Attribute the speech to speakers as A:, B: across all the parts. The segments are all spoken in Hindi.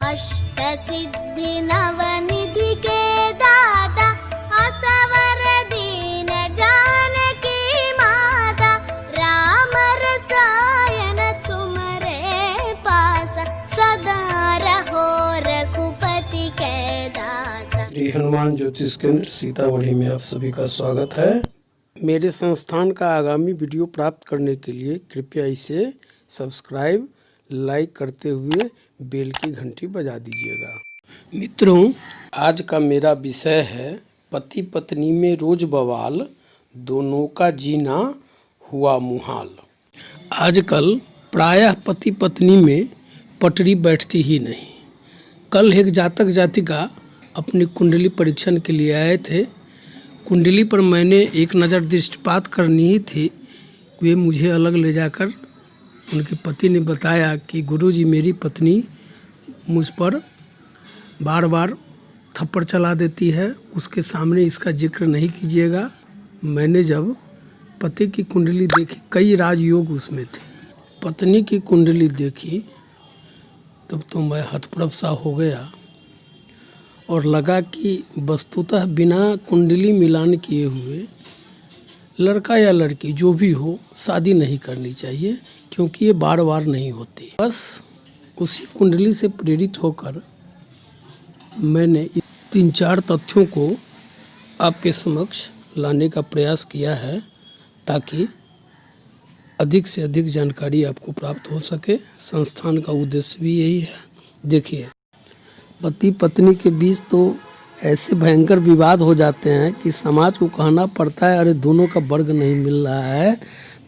A: अष्टसिद्धि नवनिधि के दाता असवर दीन जानकी माता राम रसायन तुम्हारे पास सदा रहो रघुपति के दासा।
B: श्री हनुमान ज्योतिष केंद्र सीतामढ़ी में आप सभी का स्वागत है। मेरे संस्थान का आगामी वीडियो प्राप्त करने के लिए कृपया इसे सब्सक्राइब लाइक करते हुए बेल की घंटी बजा दीजिएगा। मित्रों, आज का मेरा विषय है पति पत्नी में रोज बवाल, दोनों का जीना हुआ मुहाल। आजकल प्रायः पति पत्नी में पटरी बैठती ही नहीं। कल एक जातक जातिका अपनी कुंडली परीक्षण के लिए आए थे। कुंडली पर मैंने एक नज़र दृष्टिपात करनी ही थी। वे मुझे अलग ले जाकर उनके पति ने बताया कि गुरुजी, मेरी पत्नी मुझ पर बार बार थप्पड़ चला देती है, उसके सामने इसका जिक्र नहीं कीजिएगा। मैंने जब पति की कुंडली देखी, कई राजयोग उसमें थे। पत्नी की कुंडली देखी तब तो मैं हतप्रभ सा हो गया और लगा कि वस्तुतः बिना कुंडली मिलान किए हुए लड़का या लड़की जो भी हो शादी नहीं करनी चाहिए, क्योंकि ये बार बार नहीं होती। बस उसी कुंडली से प्रेरित होकर मैंने 3-4 तथ्यों को आपके समक्ष लाने का प्रयास किया है, ताकि अधिक से अधिक जानकारी आपको प्राप्त हो सके। संस्थान का उद्देश्य भी यही है। देखिए, पति पत्नी के बीच तो ऐसे भयंकर विवाद हो जाते हैं कि समाज को कहना पड़ता है, अरे दोनों का वर्ग नहीं मिल रहा है,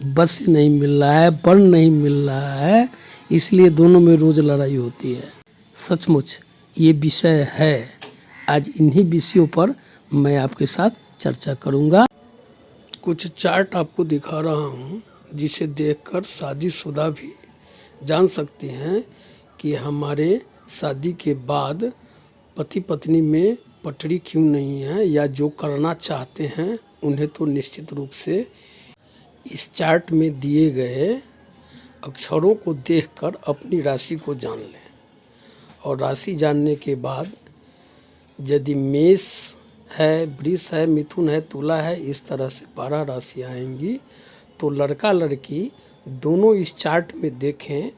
B: बस नहीं मिल रहा है, वर्ण नहीं मिल रहा है, इसलिए दोनों में रोज लड़ाई होती है। सचमुच ये विषय है। आज इन्हीं विषयों पर मैं आपके साथ चर्चा करूंगा। कुछ चार्ट आपको दिखा रहा हूं, जिसे देखकर शादीशुदा भी जान सकते हैं कि हमारे शादी के बाद पति पत्नी में पटरी क्यों नहीं है, या जो करना चाहते हैं उन्हें तो निश्चित रूप से इस चार्ट में दिए गए अक्षरों को देखकर अपनी राशि को जान लें। और राशि जानने के बाद यदि मेष है, वृष है, मिथुन है, तुला है, इस तरह से 12 राशियाँ आएंगी, तो लड़का लड़की दोनों इस चार्ट में देखें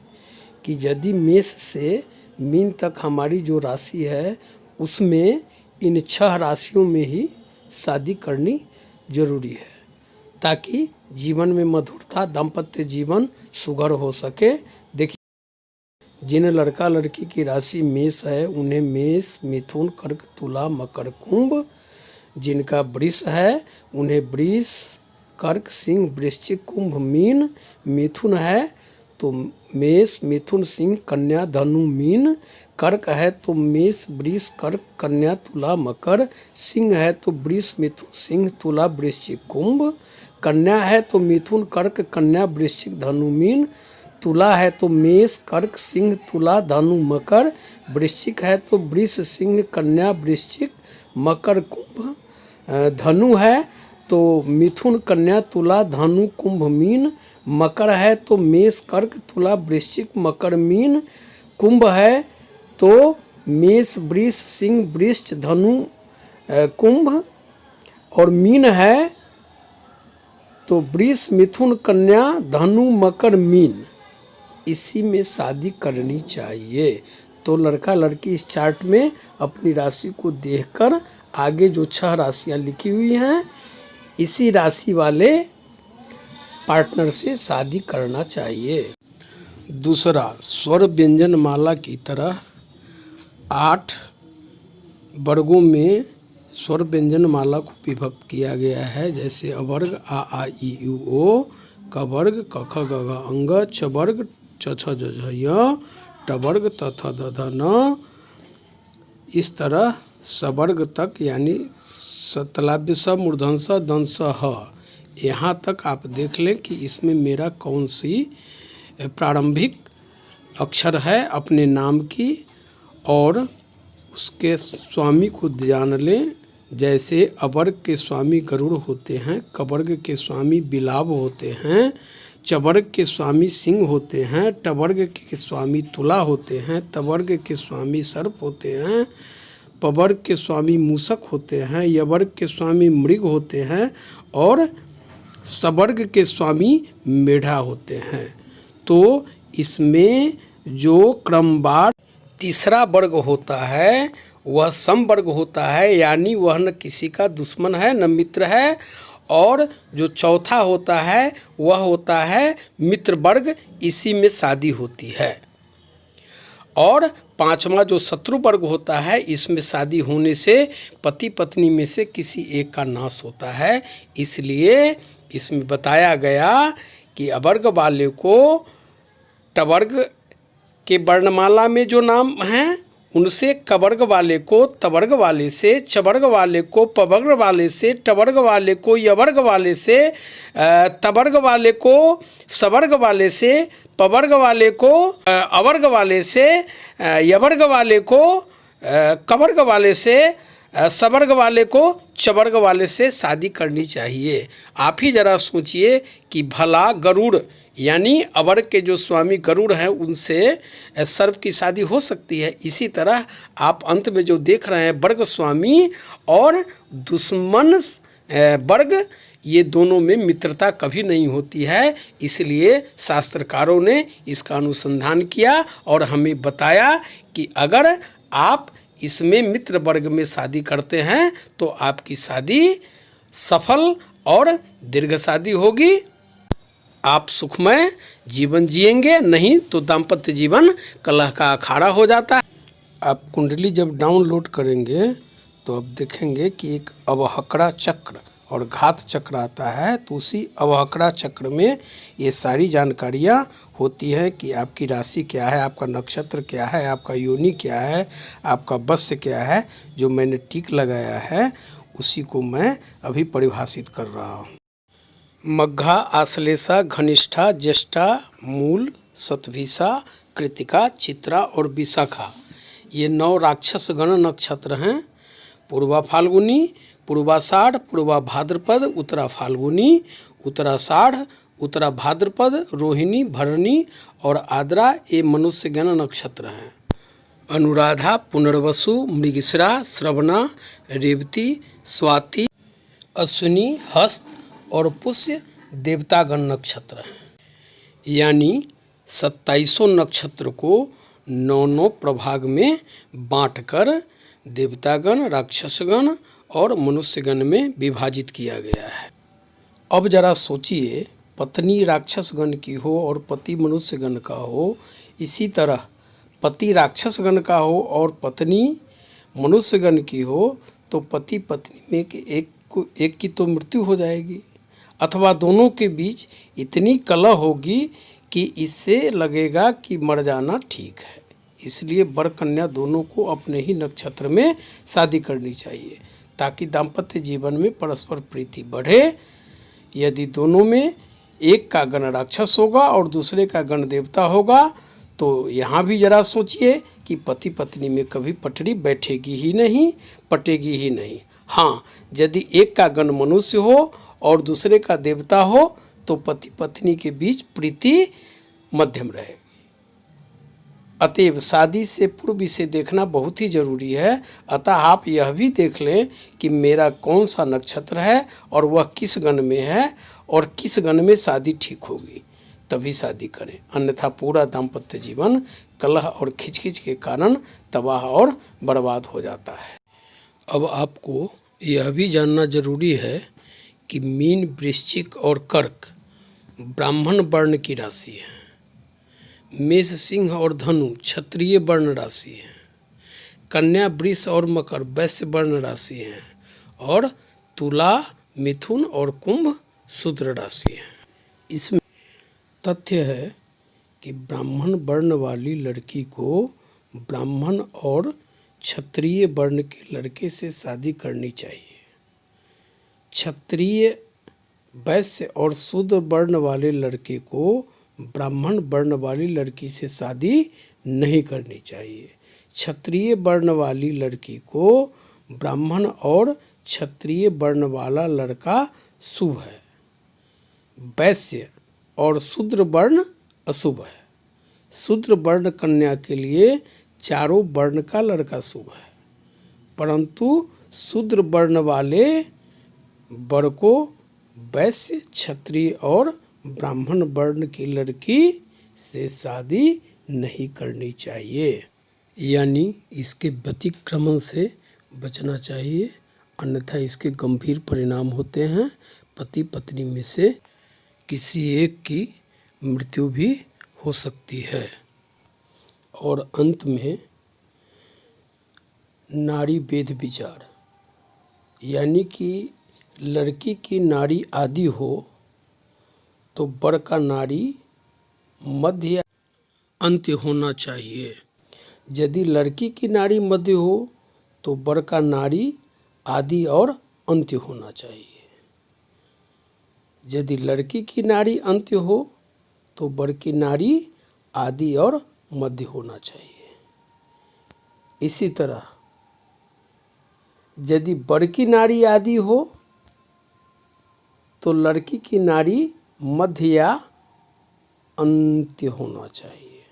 B: कि यदि मेष से मीन तक हमारी जो राशि है उसमें इन 6 राशियों में ही शादी करनी जरूरी है, ताकि जीवन में मधुरता, दाम्पत्य जीवन सुघड़ हो सके। देखिए, जिन लड़का लड़की की राशि मेष है उन्हें मेष, मिथुन, कर्क, तुला, मकर, कुंभ। जिनका वृष है उन्हें वृष, कर्क, सिंह, वृश्चिक, कुंभ, मीन। मिथुन है तो मेष, मिथुन, सिंह, कन्या, धनु, मीन। कर्क है तो मेष, वृष, कर्क, कन्या, तुला, मकर। सिंह है तो वृष, मिथुन, सिंह, तुला, वृश्चिक, कुंभ। कन्या है तो मिथुन, कर्क, कन्या, वृश्चिक, धनु, मीन। तुला है तो मेष, कर्क, सिंह, तुला, धनु, मकर। वृश्चिक है तो वृष, सिंह, कन्या, वृश्चिक, मकर, कुंभ। धनु है तो मिथुन, कन्या, तुला, धनु, कुंभ, मीन। मकर है तो मेष, कर्क, तुला, वृश्चिक, मकर, मीन। कुंभ है तो मेष, वृष, सिंह, वृश्च, धनु, कुंभ। और मीन है तो वृष, मिथुन, कन्या, धनु, मकर, मीन। इसी में शादी करनी चाहिए। तो लड़का लड़की इस चार्ट में अपनी राशि को देखकर आगे जो 6 राशियां लिखी हुई हैं, इसी राशि वाले पार्टनर से शादी करना चाहिए। दूसरा, स्वर व्यंजन माला की तरह 8 वर्गों में स्वर व्यंजन माला को विभक्त किया गया है। जैसे अवर्ग आ आ ई उ ओ, कवर्ग क ख ग घ अंग, चवर्ग च छ ज झ य, टवर्ग त थ द ध न। इस तरह सवर्ग तक, यानी सतलाभ्य स, मूर्धन स, दंत स, ह, यहाँ तक आप देख लें कि इसमें मेरा कौन सी प्रारंभिक अक्षर है अपने नाम की, और उसके स्वामी को जान लें। जैसे अवर्ग के स्वामी गरुड़ होते हैं, कवर्ग के स्वामी बिलाव होते हैं, चवर्ग के स्वामी सिंह होते हैं, टवर्ग के स्वामी तुला होते हैं, तवर्ग के स्वामी सर्प होते हैं, पवर्ग के स्वामी मूषक होते हैं, यवर्ग के स्वामी मृग होते हैं और सवर्ग के स्वामी मेढा होते हैं। तो इसमें जो क्रमवार तीसरा वर्ग होता है वह समवर्ग होता है, यानी वह न किसी का दुश्मन है न मित्र है। और जो चौथा होता है वह होता है मित्र वर्ग, इसी में शादी होती है। और पांचवा जो शत्रु वर्ग होता है, इसमें शादी होने से पति पत्नी में से किसी एक का नाश होता है। इसलिए इसमें बताया गया कि अवर्ग वाले को टवर्ग के वर्णमाला में जो नाम हैं उनसे कवर्ग वाले को तवर्ग वाले से, चवर्ग वाले को पवर्ग वाले से, टवर्ग वाले को यवर्ग वाले से, तवर्ग वाले को सवर्ग वाले से, पवर्ग वाले को अवर्ग वाले से, यवर्ग वाले को कवर्ग वाले से, सवर्ग वाले को चवर्ग वाले से शादी करनी चाहिए। आप ही जरा सोचिए कि भला गरुड़ यानी अवर्ग के जो स्वामी गरुड़ हैं उनसे सर्प की शादी हो सकती है। इसी तरह आप अंत में जो देख रहे हैं वर्ग स्वामी और दुश्मन वर्ग, ये दोनों में मित्रता कभी नहीं होती है। इसलिए शास्त्रकारों ने इसका अनुसंधान किया और हमें बताया कि अगर आप इसमें मित्र वर्ग में शादी करते हैं तो आपकी शादी सफल और दीर्घ शादी होगी, आप सुखमय जीवन जिएंगे, नहीं तो दाम्पत्य जीवन कलह का अखाड़ा हो जाता है। आप कुंडली जब डाउनलोड करेंगे तो अब देखेंगे कि एक अवहकड़ा चक्र और घात चक्र आता है। तो उसी अवहकड़ा चक्र में ये सारी जानकारियाँ होती हैं कि आपकी राशि क्या है, आपका नक्षत्र क्या है, आपका योनि क्या है, आपका वश्य क्या है। जो मैंने टिक लगाया है उसी को मैं अभी परिभाषित कर रहा हूँ। मघा, आश्लेषा, घनिष्ठा, ज्येष्ठा, मूल, शतभिषा, कृतिका, चित्रा और विशाखा, ये 9 राक्षस गण नक्षत्र हैं। पूर्वा फाल्गुनी, पूर्वाषाढ़, पूर्वा भाद्रपद, उत्तरा फाल्गुनी, उत्तराषाढ़, उत्तरा भाद्रपद, रोहिणी, भरणी और आद्रा, ये मनुष्य गण नक्षत्र हैं। अनुराधा, पुनर्वसु, मृगशिरा, श्रवणा, रेवती, स्वाति, अश्विनी, हस्त और पुष्य देवतागण नक्षत्र हैं। यानी 27 नक्षत्र को 9 प्रभाग में बांटकर देवतागण, राक्षसगण और मनुष्यगण में विभाजित किया गया है। अब जरा सोचिए, पत्नी राक्षसगण की हो और पति मनुष्यगण का हो, इसी तरह पति राक्षसगण का हो और पत्नी मनुष्यगण की हो, तो पति पत्नी में एक की तो मृत्यु हो जाएगी, अथवा दोनों के बीच इतनी कलह होगी कि इससे लगेगा कि मर जाना ठीक है। इसलिए वर कन्या दोनों को अपने ही नक्षत्र में शादी करनी चाहिए ताकि दाम्पत्य जीवन में परस्पर प्रीति बढ़े। यदि दोनों में एक का गण राक्षस होगा और दूसरे का गण देवता होगा तो यहाँ भी जरा सोचिए कि पति पत्नी में कभी पटरी बैठेगी ही नहीं, पटेगी ही नहीं। हाँ, यदि एक का गण मनुष्य हो और दूसरे का देवता हो तो पति पत्नी के बीच प्रीति मध्यम रहेगी। अतएव शादी से पूर्व इसे देखना बहुत ही जरूरी है। अतः आप यह भी देख लें कि मेरा कौन सा नक्षत्र है और वह किस गण में है और किस गण में शादी ठीक होगी, तभी शादी करें। अन्यथा पूरा दाम्पत्य जीवन कलह और खिचखिच के कारण तबाह और बर्बाद हो जाता है। अब आपको यह भी जानना जरूरी है कि मीन, वृश्चिक और कर्क ब्राह्मण वर्ण की राशि है। मेष, सिंह और धनु क्षत्रिय वर्ण राशि है। कन्या, वृष और मकर वैश्य वर्ण राशि है और तुला, मिथुन और कुंभ शूद्र राशि है। इसमें तथ्य है कि ब्राह्मण वर्ण वाली लड़की को ब्राह्मण और क्षत्रिय वर्ण के लड़के से शादी करनी चाहिए। क्षत्रिय, वैश्य और शूद्र वर्ण वाले लड़के को ब्राह्मण वर्ण वाली लड़की से शादी नहीं करनी चाहिए। क्षत्रिय वर्ण वाली लड़की को ब्राह्मण और क्षत्रिय वर्ण वाला लड़का शुभ है। वैश्य और शूद्र वर्ण अशुभ है। शूद्र वर्ण कन्या के लिए चारों वर्ण का लड़का शुभ है, परंतु शूद्र वर्ण वाले वर को वैश्य, क्षत्रिय और ब्राह्मण वर्ण की लड़की से शादी नहीं करनी चाहिए, यानी इसके व्यतिक्रमण से बचना चाहिए, अन्यथा इसके गंभीर परिणाम होते हैं। पति पत्नी में से किसी एक की मृत्यु भी हो सकती है। और अंत में नारी वेद विचार, यानी कि लड़की की नाड़ी आदि हो तो वर का नाड़ी मध्य या अंत्य होना चाहिए। यदि लड़की की नाड़ी मध्य हो तो वर का नाड़ी आदि और अंत्य होना चाहिए। यदि लड़की की नाड़ी अंत्य हो तो वर की नाड़ी आदि और मध्य होना चाहिए। इसी तरह यदि वर की नाड़ी आदि हो तो लड़की की नाड़ी मध्य या अंत्य होना चाहिए।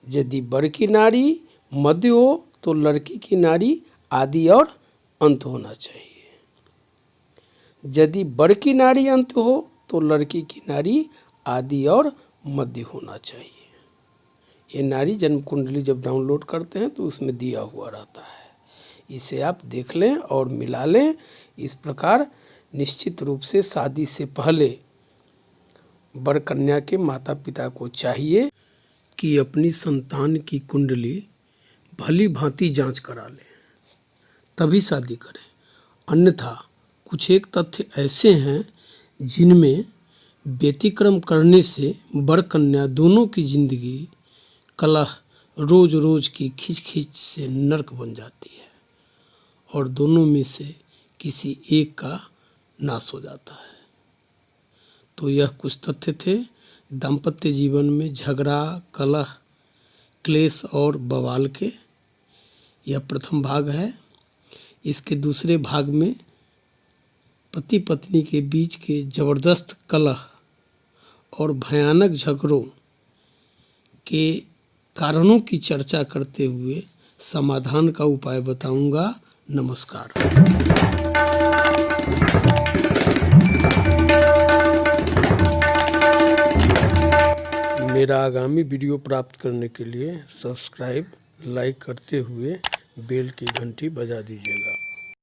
B: यदि वर की नाड़ी मध्य हो तो लड़की की नाड़ी आदि और अंत होना चाहिए। यदि वर की नाड़ी अंत हो तो लड़की की नाड़ी आदि और मध्य होना चाहिए। ये नाड़ी जन्म कुंडली जब डाउनलोड करते हैं तो उसमें दिया हुआ रहता है, इसे आप देख लें और मिला लें। इस प्रकार निश्चित रूप से शादी से पहले वर कन्या के माता पिता को चाहिए कि अपनी संतान की कुंडली भली भांति जांच करा लें, तभी शादी करें। अन्यथा कुछ एक तथ्य ऐसे हैं जिनमें व्यतिक्रम करने से वर कन्या दोनों की जिंदगी कलह, रोज रोज की खिंच से नरक बन जाती है और दोनों में से किसी एक का नाश हो जाता है। तो यह कुछ तथ्य थे दाम्पत्य जीवन में झगड़ा, कलह, क्लेश और बवाल के। यह प्रथम भाग है। इसके दूसरे भाग में पति पत्नी के बीच के जबरदस्त कलह और भयानक झगड़ों के कारणों की चर्चा करते हुए समाधान का उपाय बताऊंगा। नमस्कार। मेरा आगामी वीडियो प्राप्त करने के लिए सब्सक्राइब, लाइक करते हुए बेल की घंटी बजा दीजिएगा।